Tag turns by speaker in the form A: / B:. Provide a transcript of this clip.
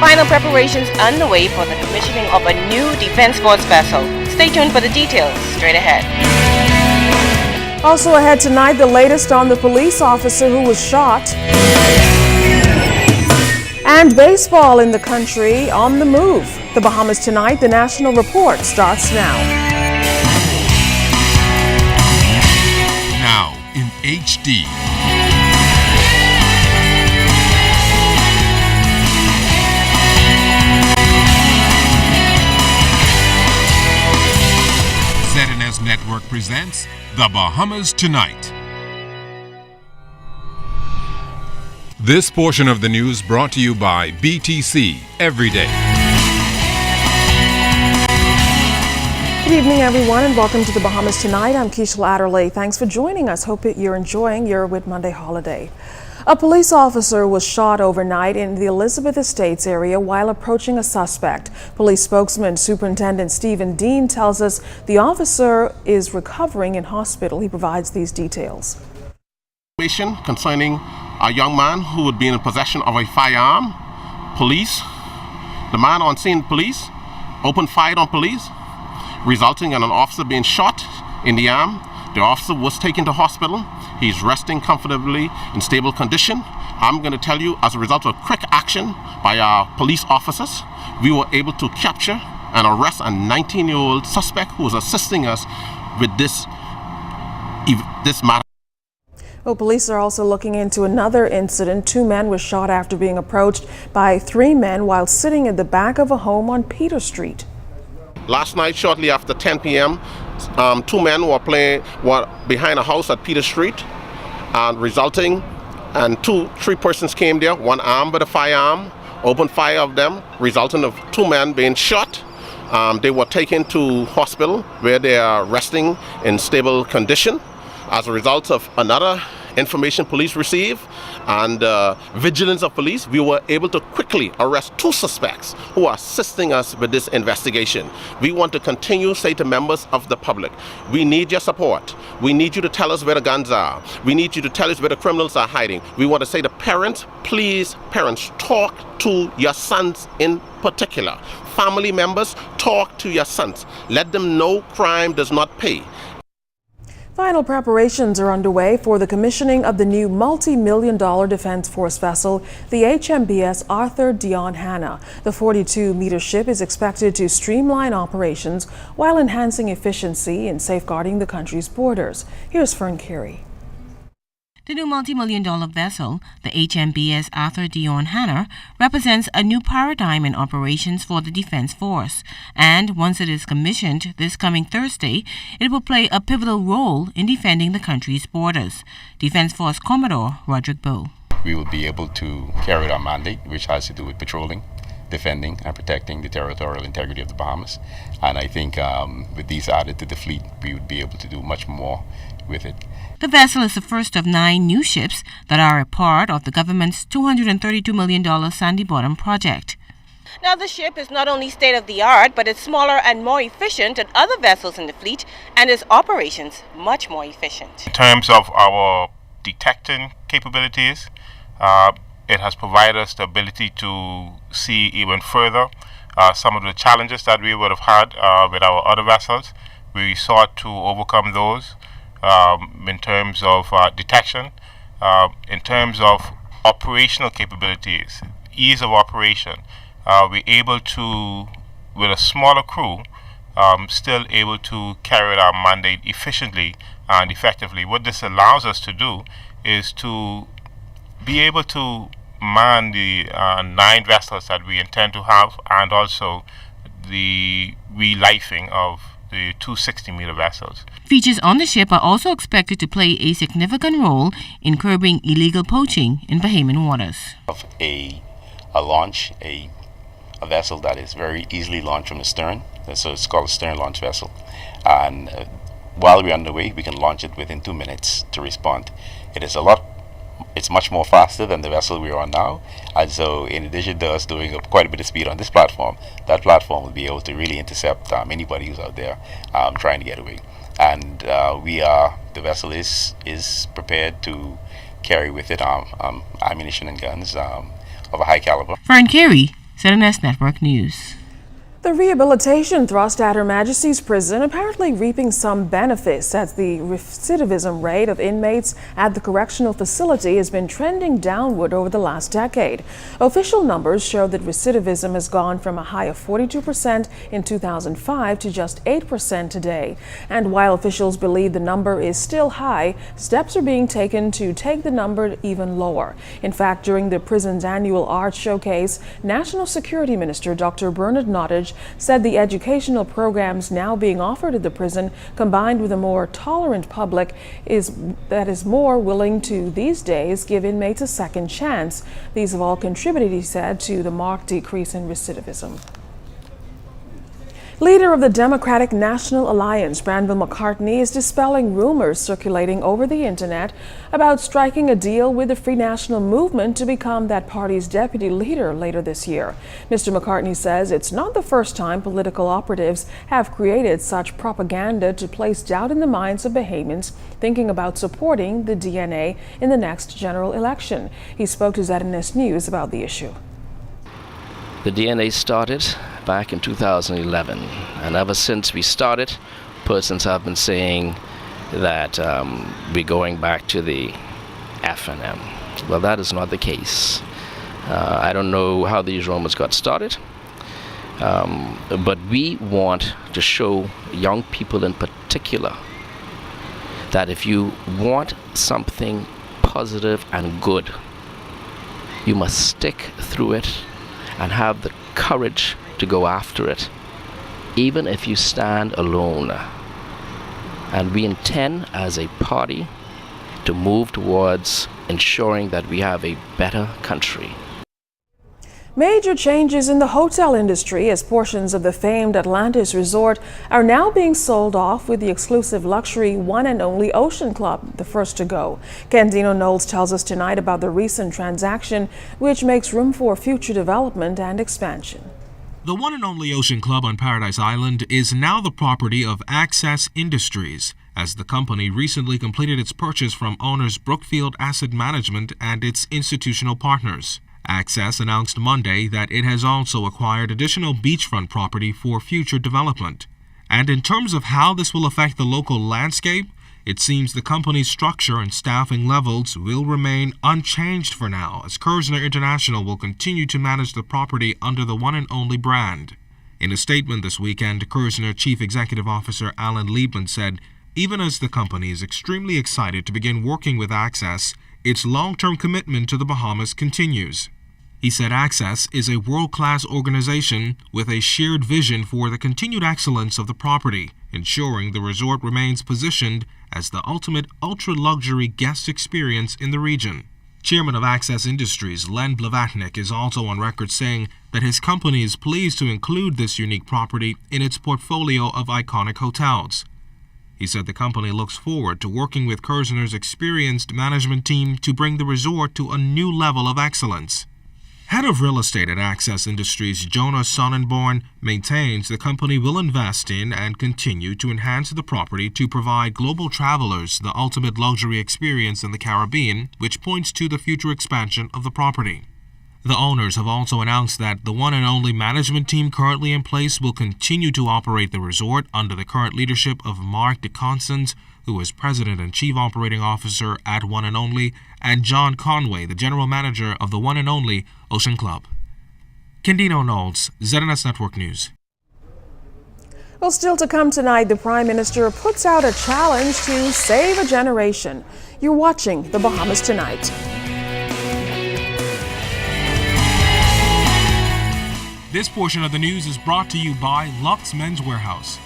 A: Final preparations underway for the commissioning of a new Defense Force vessel. Stay tuned for the details straight ahead.
B: Also ahead tonight, the latest on the police officer who was shot. And baseball in the country on the move. The Bahamas Tonight, the National Report starts now.
C: Now in HD. ZNS Network presents The Bahamas Tonight. This portion of the news brought to you by BTC Everyday.
B: Good evening, everyone, and welcome to the Bahamas Tonight. I'm Keisha Adderley. Thanks for joining us. Hope that you're enjoying your Whit Monday holiday. A police officer was shot overnight in the Elizabeth Estates area while approaching a suspect. Police spokesman Superintendent Stephen Dean tells us the officer is recovering in hospital. He provides these details.
D: Concerning a young man who would be in possession of a firearm. The man on scene, police, opened fire on police, resulting in an officer being shot in the arm. The officer was taken to hospital. He's resting comfortably in stable condition. I'm going to tell you, as a result of quick action by our police officers, we were able to capture and arrest a 19-year-old suspect who was assisting us with this matter.
B: Well, police are also looking into another incident. 2 men were shot after being approached by 3 men while sitting in the back of a home on Peter Street.
D: Last night, shortly after 10 p.m., 2 men were behind a house at Peter Street, and 3 persons came there, one armed with a firearm, opened fire of them, resulting of 2 men being shot. They were taken to hospital where they are resting in stable condition. As a result of another information police received and vigilance of police, we were able to quickly arrest 2 suspects who are assisting us with this investigation. We want to continue say to members of the public, we need your support. We need you to tell us where the guns are. We need you to tell us where the criminals are hiding. We want to say to parents, please, parents, talk to your sons in particular. Family members, talk to your sons. Let them know crime does not pay.
B: Final preparations are underway for the commissioning of the new multi-million-dollar Defense Force vessel, the HMBS Arthur Dion Hanna. The 42-meter ship is expected to streamline operations while enhancing efficiency in safeguarding the country's borders. Here's Fern Carey.
A: The new multi-million-dollar vessel, the HMBS Arthur Dion Hanna, represents a new paradigm in operations for the Defense Force. And once it is commissioned this coming Thursday, it will play a pivotal role in defending the country's borders. Defense Force Commodore Roderick Bowe.
E: We will be able to carry out our mandate, which has to do with patrolling, defending, and protecting the territorial integrity of the Bahamas. And I think with these added to the fleet, we would be able to do much more with it.
A: The vessel is the first of 9 new ships that are a part of the government's $232 million Sandy Bottom project. Now, the ship is not only state-of-the-art, but it's smaller and more efficient than other vessels in the fleet, and its operations much more efficient.
F: In terms of our detecting capabilities, it has provided us the ability to see even further some of the challenges that we would have had with our other vessels. We sought to overcome those. In terms of detection, in terms of operational capabilities, ease of operation, we're able to, with a smaller crew, still able to carry out our mandate efficiently and effectively. What this allows us to do is to be able to man the 9 vessels that we intend to have, and also the relifing of the 260-meter vessels.
A: Features on the ship are also expected to play a significant role in curbing illegal poaching in Bahamian waters.
E: Of a launch, a vessel that is very easily launched from the stern, so it's called a stern launch vessel. And while we're underway, we can launch it within 2 minutes to respond. It's much more faster than the vessel we're on now, and so in addition to us doing quite a bit of speed on this platform, that platform will be able to really intercept anybody who's out there trying to get away. And the vessel is prepared to carry with it ammunition and guns of a high caliber.
A: Fern Carey, ZNS Network News.
B: The rehabilitation thrust at Her Majesty's Prison apparently reaping some benefits, as the recidivism rate of inmates at the correctional facility has been trending downward over the last decade. Official numbers show that recidivism has gone from a high of 42% in 2005 to just 8% today. And while officials believe the number is still high, steps are being taken to take the number even lower. In fact, during the prison's annual art showcase, National Security Minister Dr. Bernard Nottage said the educational programs now being offered at the prison, combined with a more tolerant public, is more willing to these days give inmates a second chance. These have all contributed, he said, to the marked decrease in recidivism. Leader of the Democratic National Alliance, Granville McCartney, is dispelling rumors circulating over the internet about striking a deal with the Free National Movement to become that party's deputy leader later this year. Mr. McCartney says it's not the first time political operatives have created such propaganda to place doubt in the minds of Bahamians thinking about supporting the DNA in the next general election. He spoke to ZNS News about the issue.
G: The DNA started back in 2011, and ever since we started, persons have been saying that we're going back to the F&M. Well, that is not the case. I don't know how these rumors got started, but we want to show young people in particular that if you want something positive and good, you must stick through it and have the courage to go after it, even if you stand alone. And we intend as a party to move towards ensuring that we have a better country.
B: Major changes in the hotel industry, as portions of the famed Atlantis resort are now being sold off, with the exclusive luxury one and only Ocean Club the first to go. Candino Knowles tells us tonight about the recent transaction, which makes room for future development and expansion.
H: The one and only Ocean Club on Paradise Island is now the property of Access Industries, as the company recently completed its purchase from owners Brookfield Asset Management and its institutional partners. Access announced Monday that it has also acquired additional beachfront property for future development. And in terms of how this will affect the local landscape, it seems the company's structure and staffing levels will remain unchanged for now, as Kerzner International will continue to manage the property under the one and only brand. In a statement this weekend, Kerzner Chief Executive Officer Alan Liebman said, even as the company is extremely excited to begin working with Access, its long-term commitment to the Bahamas continues. He said Access is a world-class organization with a shared vision for the continued excellence of the property, ensuring the resort remains positioned as the ultimate ultra-luxury guest experience in the region. Chairman of Access Industries, Len Blavatnik, is also on record saying that his company is pleased to include this unique property in its portfolio of iconic hotels. He said the company looks forward to working with Kerzner's experienced management team to bring the resort to a new level of excellence. Head of real estate at Access Industries, Jonah Sonnenborn, maintains the company will invest in and continue to enhance the property to provide global travelers the ultimate luxury experience in the Caribbean, which points to the future expansion of the property. The owners have also announced that the one and only management team currently in place will continue to operate the resort under the current leadership of Mark DeConstant, who is President and Chief Operating Officer at One and Only, and John Conway, the General Manager of the one and only Ocean Club. Candino Knowles, ZNS Network News.
B: Well, still to come tonight, the Prime Minister puts out a challenge to save a generation. You're watching The Bahamas Tonight.
H: This portion of the news is brought to you by Lux Men's Warehouse.